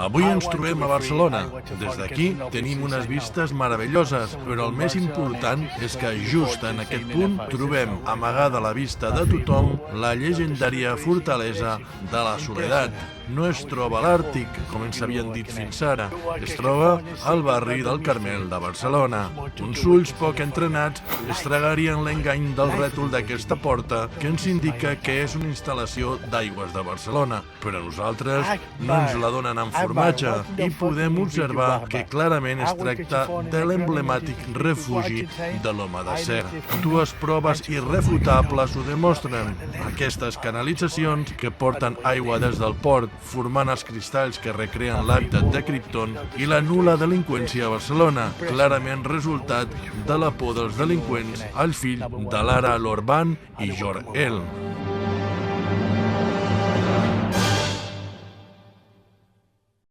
Avui ens trobem a Barcelona. Des d'aquí tenim unes vistes meravelloses, però el més important és que just en aquest punt trobem amagada a la vista de tothom la llegendària fortalesa de la Soledat. No es troba a l'Àrtic, com ens havien dit fins ara. Es troba al barri del Carmel de Barcelona. Uns ulls poc entrenats es tragarien l'engany del rètol d'aquesta porta que ens indica que és una instal·lació d'aigües de Barcelona, però nosaltres no ens la donen amb formatge i podem observar que clarament es tracta de l'emblemàtic refugi de l'home de Ser. Dues proves irrefutables ho demostren. Aquestes canalitzacions que porten aigua des del port formant els cristalls que recreen l'hàbitat de Krypton i la nul·la delinqüència a Barcelona, clarament resultat de la por dels delinqüents al fill de Lara Lorban i Jor-El.